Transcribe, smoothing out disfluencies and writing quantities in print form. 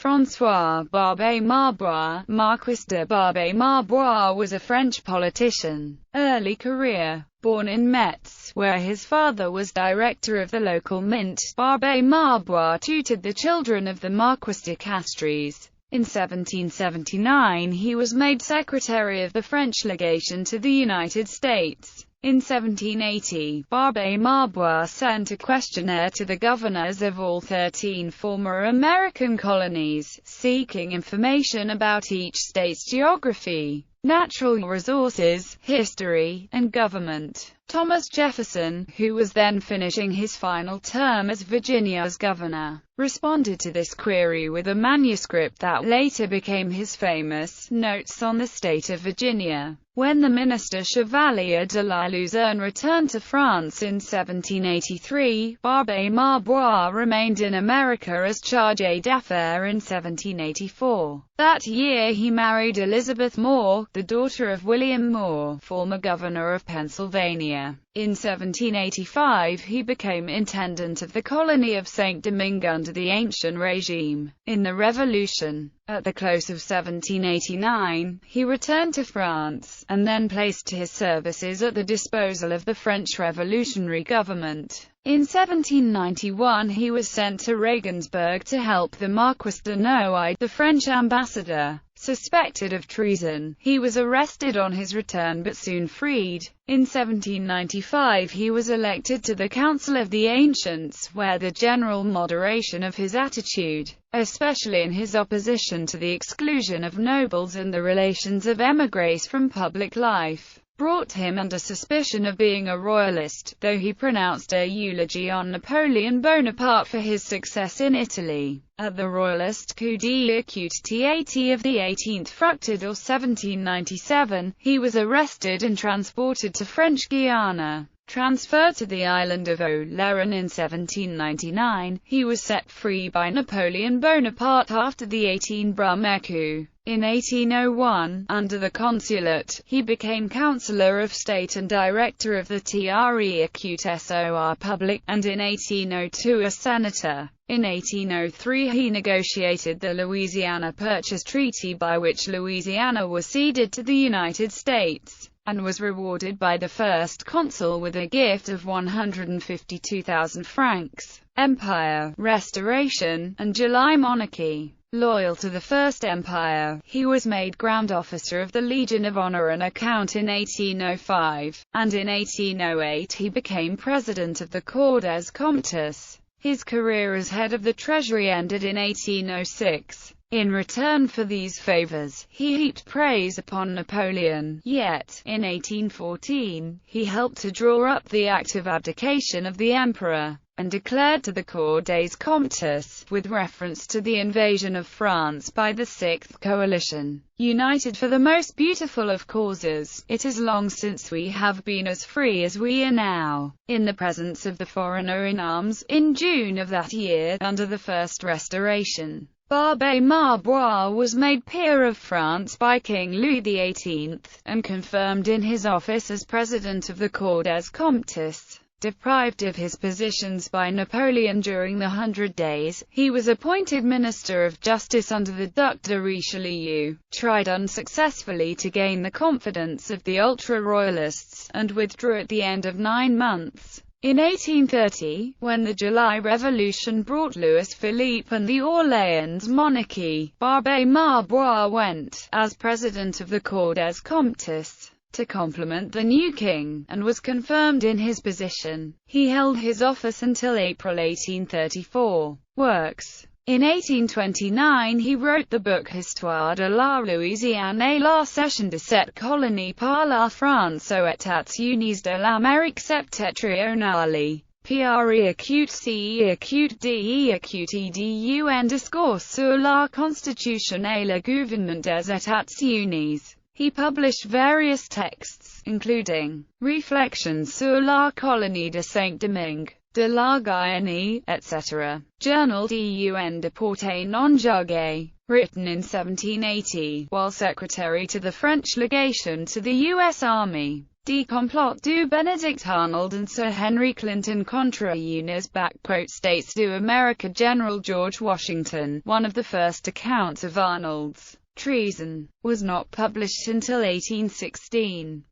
François Barbé-Marbois. Marquis de Barbé-Marbois was a French politician. Early career. Born in Metz, where his father was director of the local mint, Barbé-Marbois tutored the children of the Marquis de Castries. In 1779 he was made secretary of the French legation to the United States. In 1780, Barbé-Marbois sent a questionnaire to the governors of all 13 former American colonies, seeking information about each state's geography, natural resources, history, and government. Thomas Jefferson, who was then finishing his final term as Virginia's governor, responded to this query with a manuscript that later became his famous Notes on the State of Virginia. When the minister Chevalier de la Luzerne returned to France in 1783, Barbé-Marbois remained in America as chargé d'affaires in 1784. That year he married Elizabeth Moore, the daughter of William Moore, former governor of Pennsylvania. In 1785 he became intendant of the colony of Saint-Domingue under the ancient regime. In the Revolution, at the close of 1789, he returned to France, and then placed his services at the disposal of the French Revolutionary government. In 1791 he was sent to Regensburg to help the Marquis de Noailles, the French ambassador. Suspected of treason, he was arrested on his return but soon freed. In 1795 he was elected to the Council of the Ancients, where the general moderation of his attitude, especially in his opposition to the exclusion of nobles and the relations of émigrés from public life, brought him under suspicion of being a royalist, though he pronounced a eulogy on Napoleon Bonaparte for his success in Italy. At the royalist coup d'état of the 18th Fructid or 1797, he was arrested and transported to French Guiana. Transferred to the island of Oléron in 1799, he was set free by Napoleon Bonaparte after the 18 Brumaire coup. In 1801, under the consulate, he became Councillor of State and Director of the Trésor Public, and in 1802 a senator. In 1803 he negotiated the Louisiana Purchase Treaty by which Louisiana was ceded to the United States, and was rewarded by the first consul with a gift of 152,000 francs. Empire, Restoration, and July Monarchy. Loyal to the First Empire, he was made Grand Officer of the Legion of Honor and a Count in 1805, and in 1808 he became President of the Corps des Comptes. His career as head of the Treasury ended in 1806. In return for these favors, he heaped praise upon Napoleon, yet, in 1814, he helped to draw up the Act of Abdication of the Emperor, and declared to the Corps des Comptes, with reference to the invasion of France by the Sixth Coalition, united for the most beautiful of causes, it is long since we have been as free as we are now. In the presence of the foreigner in arms, in June of that year, under the First Restoration, Barbé-Marbois was made peer of France by King Louis XVIII, and confirmed in his office as President of the Corps des Comptes. Deprived of his positions by Napoleon during the 100 Days, he was appointed Minister of Justice under the Duc de Richelieu, tried unsuccessfully to gain the confidence of the ultra-royalists, and withdrew at the end of 9 months. In 1830, when the July Revolution brought Louis-Philippe and the Orléans monarchy, Barbé-Marbois went, as President of the Corps des Comptes, to complement the new king, and was confirmed in his position. He held his office until April 1834. Works. In 1829 he wrote the book Histoire de la Louisiane et la cession de cette colonie par la France aux États-Unis de l'Amérique septentrionale. Pre acute ce acute de acute edu un discours sur la Constitution et le gouvernement des États-Unis. He published various texts, including Reflections sur la colonie de Saint-Domingue, de la Guyane, etc. Journal d'un déporté non jugé, written in 1780, while secretary to the French legation to the U.S. Army. De complot du Benedict Arnold and Sir Henry Clinton contra unis states du America General George Washington. One of the first accounts of Arnold's treason was not published until 1816.